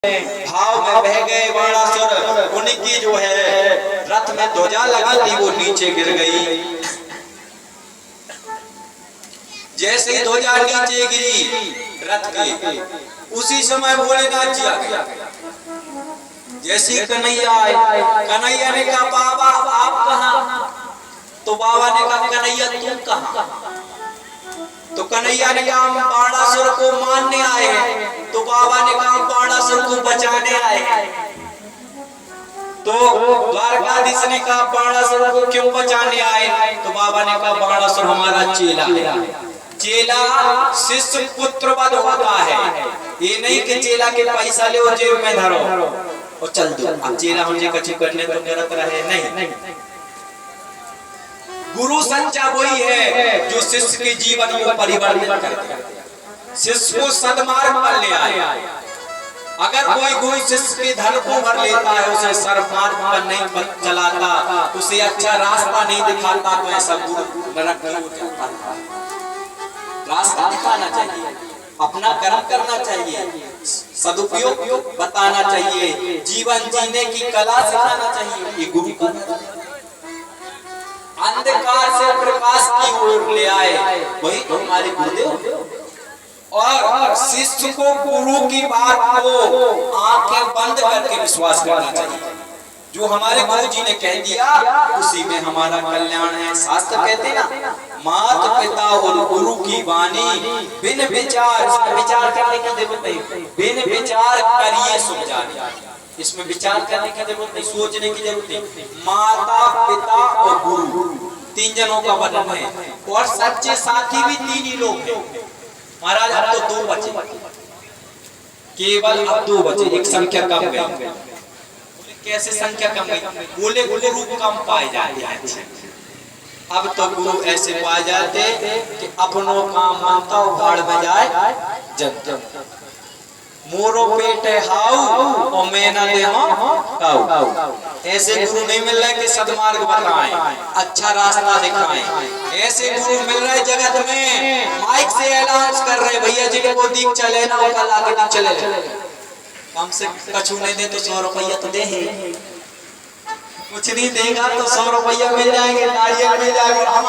भाव में बह गए बाणासुर। उनकी जो है रथ में ध्वजा लगी थी वो नीचे गिर गई। जैसे ही ध्वजा नीचे गिरी रथ की, उसी समय भोलेनाथ जी आ गए। जैसे कन्हैया आए, कन्हैया ने कहा बाबा आप कहाँ? तो बाबा ने कहा कन्हैया तुम कहाँ? तो कन्हैया ने कहा हम बाणासुर को मारने आए हैं। तो बाबा ने कहा बाणासुर को बचाने आए हैं। तो द्वारकाधीश ने कहा बाणासुर को क्यों बचाने आए? तो बाबा ने कहा बाणासुर हमारा चेला है। चेला शिष्य पुत्र वध होता है। ये नहीं कि चेला के पैसा ले और जेब में धरो और चल दो। अब चेला मुझे कछु करने तो करत रहे नहीं। गुरु सच्चा वही है जो शिष्य के जीवन को परिवर्तित करता है, शिष्य को सद्मार्ग पर ले आए। अगर कोई गुरु शिष्य के धन को भर लेता है, उसे सन्मार्ग पर नहीं चलाता, उसे अच्छा रास्ता नहीं दिखाता, तो ऐसा गुरु नरक में जाता है। रास्ता दिखाना चाहिए, अपना कर्म करना चाहिए, सदुपयोग बताना चाहिए, जीवन जीने की कला सिखाना चाहिए। ये गुरु का अंधकार से प्रकाश की ओर ले आए, वही तो हमारे गुरुदेव। और शिष्य को गुरु की बात को आंखें बंद करके विश्वास करना चाहिए। जो हमारे गुरु जी ने कह दिया उसी में हमारा कल्याण है। शास्त्र कहते हैं ना, माता पिता और गुरु की वाणी बिन विचार, विचार करने की जरूरत नहीं, बिन विचार करिए सुन जाने। इसमें विचार करने की जरूरत नहीं, सोचने की जरूरत नहीं। माता पिता और गुरु तीन जनों का वर्णन है, और सच्चे साथी भी तीन ही लोग हैं। महाराज अब तो दो बचे, केवल अब दो बचे, एक संख्या कम गई। कैसे संख्या कम गई? बोले गुरु कम पाए जाते हैं। अब तो गुरु ऐसे पाए जाते कि अपनों काम मानता उखाड़ में जाए जब मोरो पेट हाउ और मैं ना दे हाउ। ऐसे गुरु नहीं मिल रहे कि सद्मार्ग बताएं, अच्छा रास्ता दिखाएं। ऐसे गुरु मिल रहे जगत में, माइक से ऐलान कर रहे भैया जिनको दीप चले ना वो कल आगे दीप चले। कम से कछु नहीं दे तो 100 रुपया तो दे है, कुछ नहीं देगा तो 100 रुपया मिल जाएंगे, नारियल मिल जाएगा। हम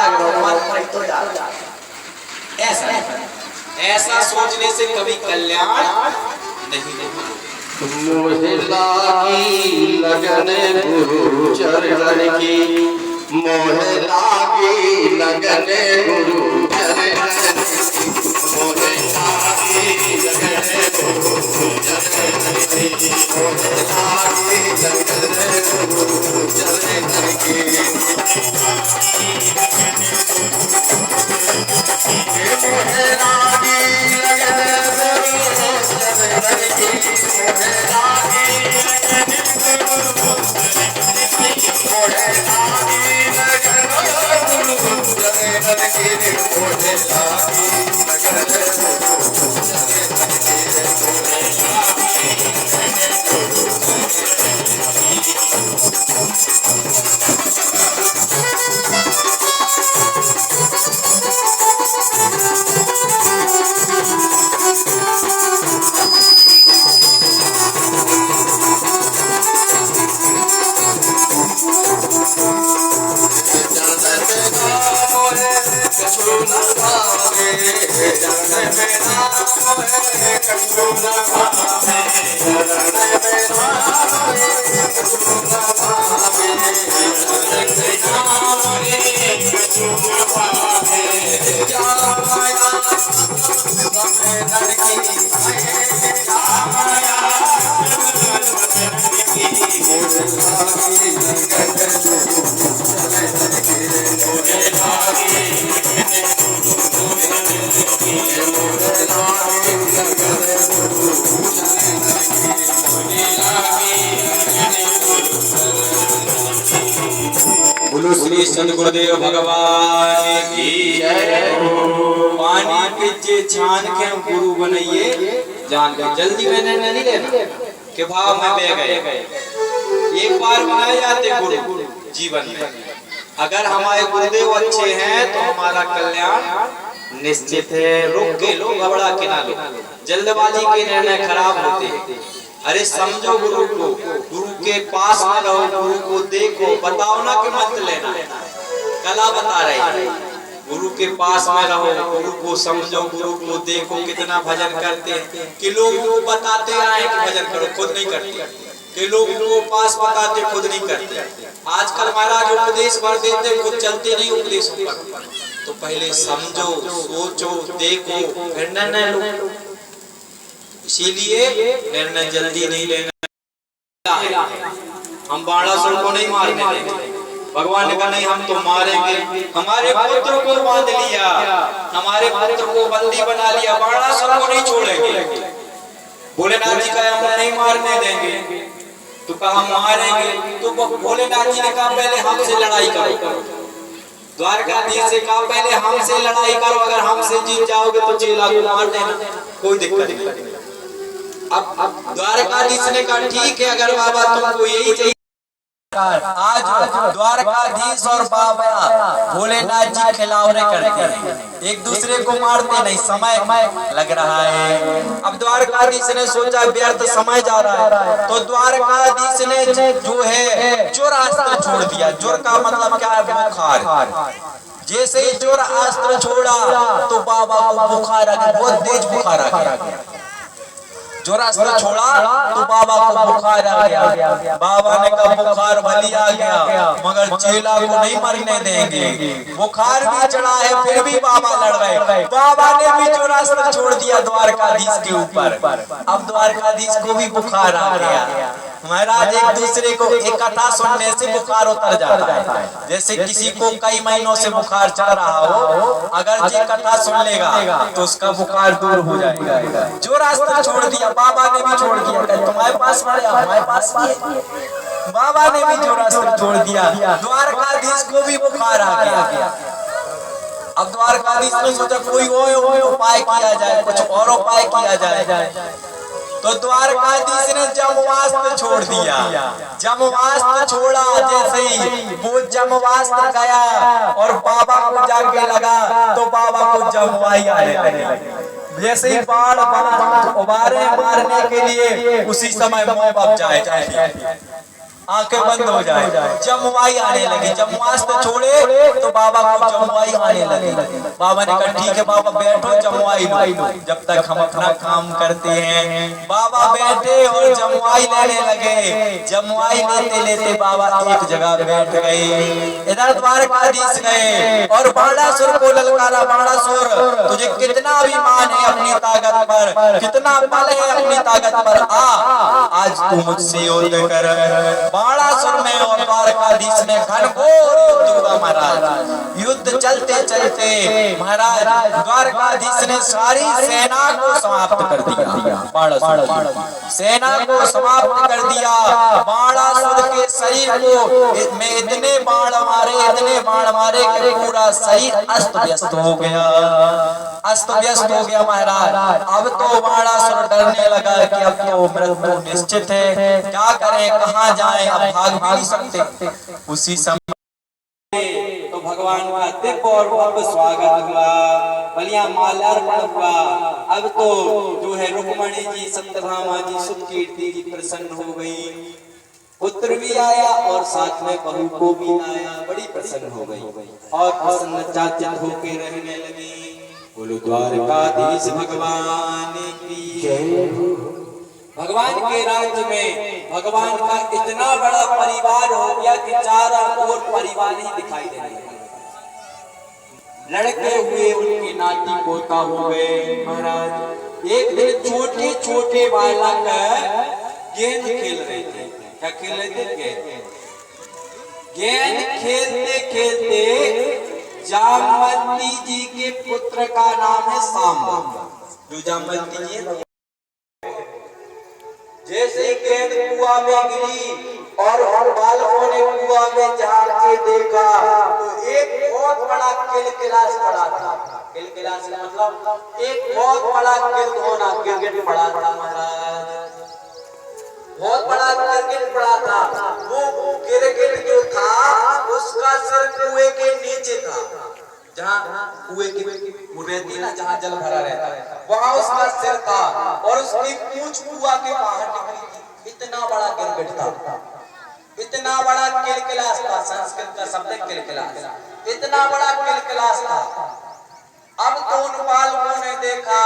लग रहा तो ऐसा ऐसा सोचने से कभी कल्याण नहीं होगा। मोहे लागी लगन गुरु चरण की, मोहे लागी लगन गुरु चरण की, मोहे लागी लगन गुरु चरण की, मोहे लागी लगन गुरु चरण की। मोहे लागी बोलो श्री संत गुरुदेव भगवान की जय। पानी पीछे छान के गुरु बनाइए जान के। जल्दी मैंने नहीं लेना कि भाव में बह गए। एक बार बनाए जाते गुरु जीवन में। अगर हमारे गुरुदेव अच्छे हैं तो हमारा कल्याण निश्चित है। रुक के लो, घबरा के ना लो, जल्दबाजी के निर्णय खराब होते हैं। अरे समझो गुरु को, गुरु के पास में रहो, गुरु को देखो, बताओ ना कि मत लेना, कला बता रही। गुरु के पास में रहो, गुरु को समझो, गुरु को देखो। कितना भजन करते हैं कि लोग को बताते आए कि भजन करो, खुद नहीं करते, कि लोग को पास बताते खुद नहीं करते। आजकल महाराज उपदेश भर देते, खुद चलते नहीं उपदेश पर। तो पहले समझो, सोचो, देखो, फिर निर्णय लो। इसीलिए निर्णय जल्दी नहीं लेना है। हम बाणासुर को नहीं मारने देंगे। भगवान ने कहा नहीं, हम तो मारेंगे। हमारे पुत्र को बांध लिया, हमारे पुत्र को बंदी बना लिया, बाणासुर को नहीं छोड़ेंगे। भोलेनाथ जी का हम नहीं मारने देंगे, तो कहा हम मारेंगे। तो भोलेनाथ जी ने कहा पहले हमसे लड़ाई करो। द्वारकाधीश से कहा पहले हमसे लड़ाई करो, अगर हमसे जीत जाओगे तो चेला को मार देना, कोई दिक्कत नहीं। अब द्वारकाधीश ने कहा ठीक है, अगर बाबा तुमको यही चाहिए। आज द्वारकाधीश और बाबा भोलेनाथ जी खिलावने करते हैं, एक दूसरे को मारते नहीं, समय लग रहा है। अब द्वारकाधीश ने सोचा व्यर्थ समय जा रहा है, तो द्वारकाधीश ने जो है जोर अस्त्र छोड़ दिया। जोर का मतलब क्या है? बुखार। जैसे ही जोर अस्त्र छोड़ा तो बाबा को बुखार आ गया, बहुत तेज बुखार आ गया। जोर अस्त्र छोड़ा तो बाबा को बुखार आ गया। बाबा ने कहा बुखार भली आ गया, मगर चेला को नहीं मरने देंगे। बुखार भी चढ़ा है, फिर भी बाबा लड़ रहे। बाबा ने भी जोर अस्त्र छोड़ दिया द्वारकाधीश के ऊपर। अब द्वारकाधीश को भी बुखार आ गया। महाराज एक दूसरे को एक कथा सुनने से बुखार उतर जाता है। जैसे किसी को कई महीनों से बुखार चढ़ रहा हो, अगर ये कथा सुन लेगा तो उसका बुखार दूर हो जाएगा। जोर अस्त्र छोड़ दिया, बाबा ने भी छोड़ दिया। तुम्हारे पास हमारे पास बाबा ने भी जोर अस्त्र छोड़ दिया। द्वारकाधीश को भी बुखार आ गया। अब द्वारकाधीश ने सोचा कोई उपाय किया जाए, कुछ और उपाय किया जाए। तो द्वारकाधीश ने जमवास्त्र छोड़ दिया। जमवास्त्र छोड़ा, जैसे ही वो जमवास्त्र गया और बाबा को जाके लगा तो बाबा को जमवाई आने लगी। जैसे ही बाण उबारे मारने के लिए, उसी समय मुंह बप जाए, आंखें बंद हो जाए, जमुआई आने लगी। जमुआस्त्र छोड़े तो बाबा को जमुआई आने लगी। बाबा ने कहा ठीक है बाबा बैठो, जमुआई लो, जब तक हम अपना काम करते हैं। बाबा बैठे और जमुआई लेने लगे। जमुआई लेते लेते बाबा एक जगह बैठ गए। इधर द्वारकाधीश गए और बाणासुर को ललकारा, बाणासुर तुझे कितना अभिमान है अपनी ताकत पर, कितना बल है अपनी ताकत पर, आज तू मुझसे युद्ध कर। बाणासुर में और द्वारकाधीश में घनघोर युद्ध हुआ महाराज। युद्ध चलते चलते महाराज द्वारकाधीश ने सारी सेना को समाप्त कर दिया। बाणासुर सेना को समाप्त कर दिया। बाणासुर के शरीर को में इतने बाण मारे कि पूरा शरीर अस्त व्यस्त हो गया, अस्त व्यस्त हो गया महाराज। अब तो बाणासुर डरने लगा कि अब तो मृत्यु निश्चित है, क्या करें, कहाँ जाए, अब भाग भी नहीं सकते। उसी समय तो भगवान का दिव्य और भव्य स्वागत हुआ, बलिया माल्यार्पण हुआ। अब तो जो है रुक्मणी जी, सत्यभामा जी, सुकीर्ति जी प्रसन्न हो गई। पुत्र भी आया और साथ में बहू को भी लाया, बड़ी प्रसन्न हो गई और प्रसन्नचित्त होकर रहने लगी। बोलो द्वारकाधीश भगवान की जय। भगवान के राज्य में भगवान का इतना बड़ा परिवार हो गया कि चारों ओर परिवार ही दिखाई दे रहे। लड़के हुए, उनके नाती पोता हो गए महाराज। एक दिन छोटे छोटे बालक गेंद खेल रहे थे। क्या खेल रहे थे? गेंद खेलते खेलते जामवंती जी के पुत्र का नाम है सांबा। जो जामवंती जी है, जैसे ही गेंद कुआं में गिरी और बालकों ने कुआं में झांक के देखा तो एक बहुत बड़ा किलकिलास पड़ा था। किलकिलास का मतलब एक बहुत बड़ा गिरगिट पड़ा था महाराज, बहुत बड़ा गिरगिट पड़ा था। वो गिरगिट जो था उसका सिर कुएं के नीचे था, जहाँ कुएं के वो रहती ना जहाँ जल भरा रहता है, वहां उसका सिर था और उसकी पूंछ कुआ के बाहर निकली थी। इतना बड़ा गिरगिट था, इतना बड़ा किलकिलास था, संस्कृत का शब्द है किलकिलास, इतना बड़ा किलकिलास था। अब तो उन बालकों ने देखा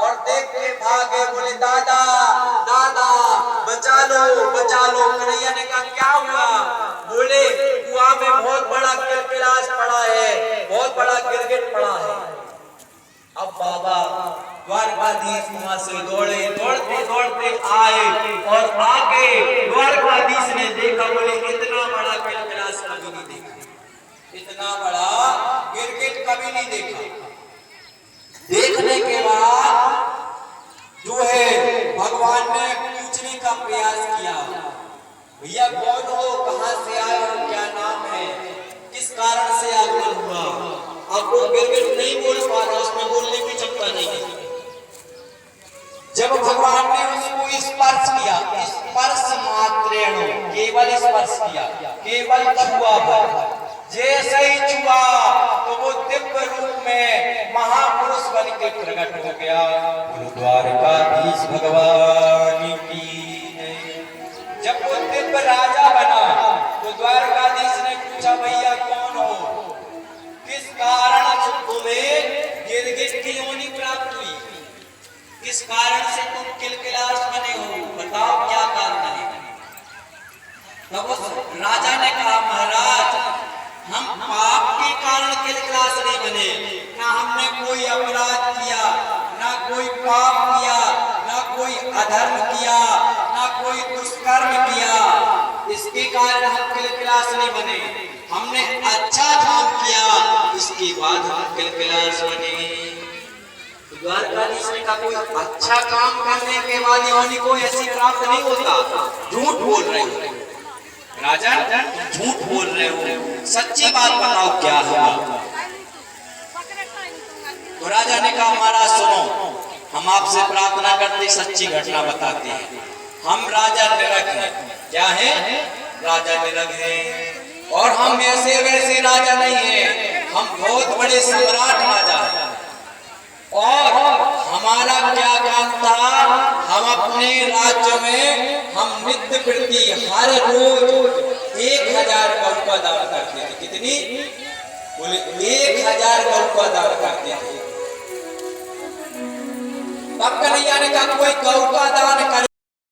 और देख के भागे, बोले दादा दादा बचा लो। कन्हैया ने कहा क्या हुआ? बोले कुआं में बहुत बड़ा किलकिलास पड़ा है, बहुत बड़ा गिरगिट पड़ा है। अब बाबा द्वारकाधीश वहां से दौड़ते आए और आगे द्वारकाधीश ने देखा, बोले इतना बड़ा किलकिलास कभी नहीं देखा, इतना बड़ा गिरगिट कभी नहीं देखा। देखने के बाद जो है भगवान ने पूछने का प्रयास किया, भैया कौन हो, कहां से आए हो, क्या नाम है, किस कारण से आगमन हुआ? अब वो गिरगिट नहीं बोल पा रहा, उसमें बोलने की क्षमता नहीं है। जब भगवान ने उसको स्पर्श किया, स्पर्श मात्रेण, केवल स्पर्श किया, केवल छुआ भर, जैसे ही छुआ तो वो दिव्य रूप में महापुरुष बन के प्रकट हो गया। द्वारकाधीश भगवान की जब वो दिव्य राजा बना तो द्वारकाधीश ने पूछा, भैया कौन हो, किस कारण से तुम्हें गिरगिट की योनि प्राप्त हुई, किस कारण से तुम किलकिलास बने हो, बताओ क्या कारण है? तब उस राजा ने कहा, महाराज हम पाप के कारण किलकिलास नहीं बने, ना हमने कोई अपराध किया, ना कोई पाप किया, ना कोई अधर्म किया, ना कोई दुष्कर्म किया, इसके कारण हम किलकिलास नहीं बने, हमने अच्छा काम किया, इसके बाद हम किलकिलास बने। द्वारकाधीश ने कहा कोई अच्छा काम करने के बाद योनि को ऐसी प्राप्त नहीं होता, झूठ बोल रहे हो राजा, झूठ बोल रहे हो, सच्ची बात बताओ क्या हुआ? तो राजा ने कहा, महाराज सुनो, हम आपसे प्रार्थना करते सच्ची घटना बताते हैं। हम राजा निरग हैं। क्या है? राजा निरग हैं। और हम ऐसे वैसे राजा नहीं हैं, हम बहुत बड़े सम्राट राजा हैं। और हमारा क्या काम था, हम अपने राज्य में हम नित्य प्रति हर रोज 1000 गौ का दान करते थे। कितनी? बोले 1000 गौ का दान करते थे। तब कन्हैया ने कहा कोई गौ का दान करे